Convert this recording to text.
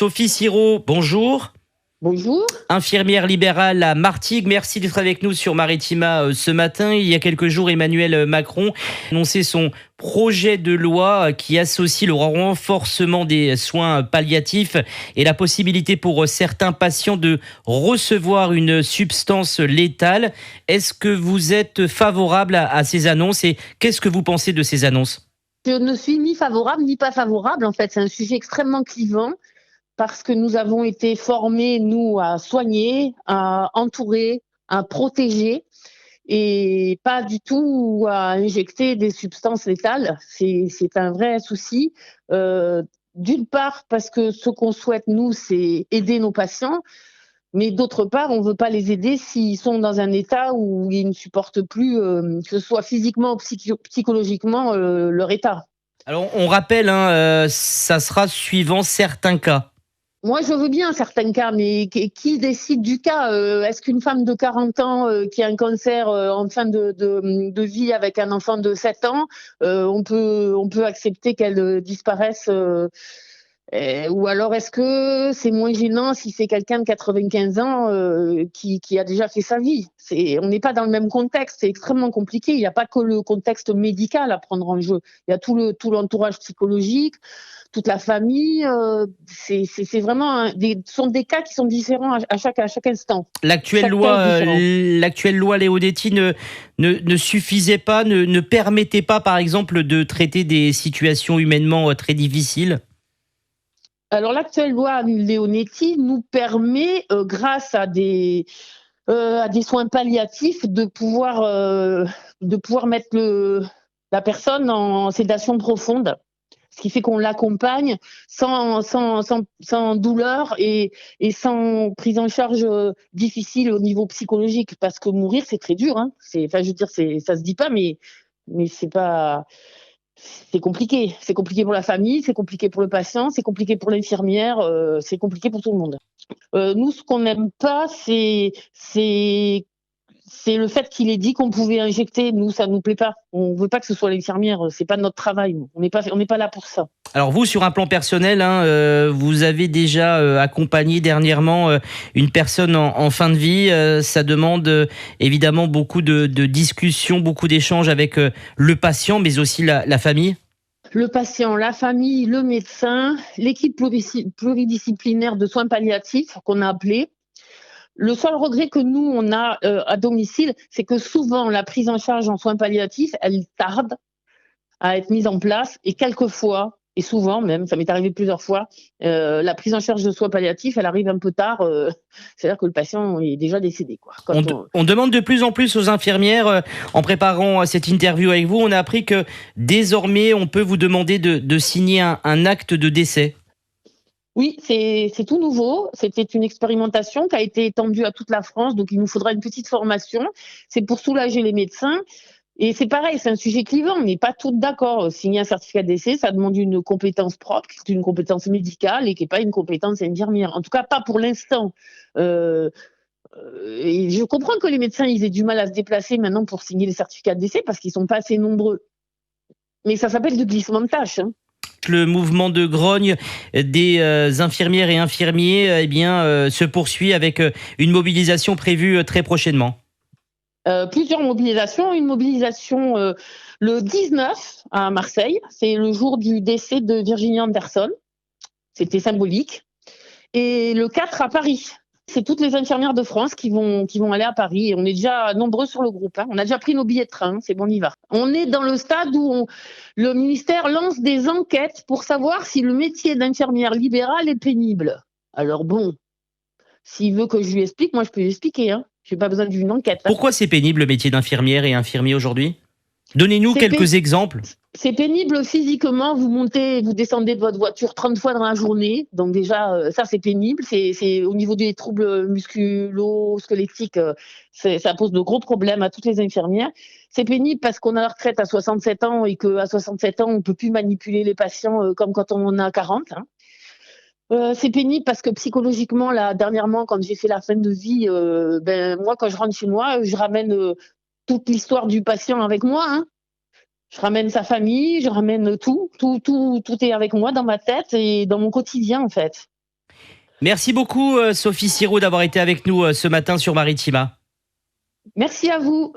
Sophie Sirot, bonjour. Bonjour. Infirmière libérale à Martigues, merci d'être avec nous sur Maritima ce matin. Il y a quelques jours, Emmanuel Macron a annoncé son projet de loi qui associe le renforcement des soins palliatifs et la possibilité pour certains patients de recevoir une substance létale. Est-ce que vous êtes favorable à ces annonces et qu'est-ce que vous pensez de ces annonces ? Je ne suis ni favorable ni pas favorable. En fait, c'est un sujet extrêmement clivant parce que nous avons été formés, nous, à soigner, à entourer, à protéger et pas du tout à injecter des substances létales. C'est un vrai souci. D'une part, parce que ce qu'on souhaite, nous, c'est aider nos patients. Mais d'autre part, on ne veut pas les aider s'ils sont dans un état où ils ne supportent plus, que ce soit physiquement ou psychologiquement, leur état. Alors, on rappelle, ça sera suivant certains cas. Moi, je veux bien certains cas, mais qui décide du cas ? Est-ce qu'une femme de 40 ans qui a un cancer en fin de vie avec un enfant de 7 ans, on peut accepter qu'elle disparaisse ou alors est-ce que c'est moins gênant si c'est quelqu'un de 95 ans qui a déjà fait sa vie ? On n'est pas dans le même contexte, c'est extrêmement compliqué. Il n'y a pas que le contexte médical à prendre en jeu. Il y a tout l'entourage psychologique, toute la famille. C'est vraiment ce sont des cas qui sont différents à chaque instant. L'actuelle loi Leonetti ne suffisait pas, ne permettait pas, par exemple, de traiter des situations humainement très difficiles. Alors, l'actuelle loi Leonetti nous permet, grâce à des soins palliatifs, de pouvoir mettre la personne en sédation profonde, ce qui fait qu'on l'accompagne sans douleur et sans prise en charge difficile au niveau psychologique, parce que mourir, c'est très dur. Hein. Ça se dit pas, mais c'est pas... C'est compliqué. C'est compliqué pour la famille, c'est compliqué pour le patient, c'est compliqué pour l'infirmière, c'est compliqué pour tout le monde. Nous, ce qu'on n'aime pas, c'est le fait qu'il ait dit qu'on pouvait injecter. Nous, ça nous plaît pas. On veut pas que ce soit l'infirmière. C'est pas notre travail. On n'est pas là pour ça. Alors vous, sur un plan personnel, vous avez déjà accompagné dernièrement une personne en fin de vie. Ça demande évidemment beaucoup de discussions, beaucoup d'échanges avec le patient, mais aussi la famille. Le patient, la famille, le médecin, l'équipe pluridisciplinaire de soins palliatifs qu'on a appelée. Le seul regret que nous, on a à domicile, c'est que souvent, la prise en charge en soins palliatifs, elle tarde à être mise en place. Et quelquefois, et souvent même, ça m'est arrivé plusieurs fois, la prise en charge de soins palliatifs, elle arrive un peu tard. C'est-à-dire que le patient est déjà décédé. Quoi. On demande de plus en plus aux infirmières, en préparant cette interview avec vous, on a appris que désormais, on peut vous demander de signer un acte de décès. Oui, c'est tout nouveau. C'était une expérimentation qui a été étendue à toute la France, donc il nous faudra une petite formation. C'est pour soulager les médecins. Et c'est pareil, c'est un sujet clivant. On n'est pas toutes d'accord. Signer un certificat de décès, ça demande une compétence propre, qui est une compétence médicale et qui n'est pas une compétence infirmière. En tout cas, pas pour l'instant. Et je comprends que les médecins ils aient du mal à se déplacer maintenant pour signer les certificats de décès parce qu'ils ne sont pas assez nombreux. Mais ça s'appelle du glissement de tâches. Hein. Le mouvement de grogne des infirmières et infirmiers se poursuit avec une mobilisation prévue très prochainement. Plusieurs mobilisations. Une mobilisation le 19 à Marseille. C'est le jour du décès de Virginie Anderson. C'était symbolique. Et le 4 à Paris. C'est toutes les infirmières de France qui vont aller à Paris. Et on est déjà nombreux sur le groupe. Hein. On a déjà pris nos billets de train. C'est bon, on y va. On est dans le stade où le ministère lance des enquêtes pour savoir si le métier d'infirmière libérale est pénible. Alors bon, s'il veut que je lui explique, moi je peux lui expliquer. Hein. Je n'ai pas besoin d'une enquête. Hein. Pourquoi c'est pénible le métier d'infirmière et infirmier aujourd'hui ? Donnez-nous quelques exemples. C'est pénible physiquement, vous descendez de votre voiture 30 fois dans la journée, donc déjà ça c'est pénible, c'est au niveau des troubles musculo-squelettiques, ça pose de gros problèmes à toutes les infirmières. C'est pénible parce qu'on a la retraite à 67 ans et qu'à 67 ans on ne peut plus manipuler les patients comme quand on en a 40. Hein. C'est pénible parce que psychologiquement, là, dernièrement, quand j'ai fait la fin de vie, moi quand je rentre chez moi, je ramène toute l'histoire du patient avec moi. Hein. Je ramène sa famille, je ramène tout est avec moi dans ma tête et dans mon quotidien en fait. Merci beaucoup Sophie Sirot d'avoir été avec nous ce matin sur Maritima. Merci à vous.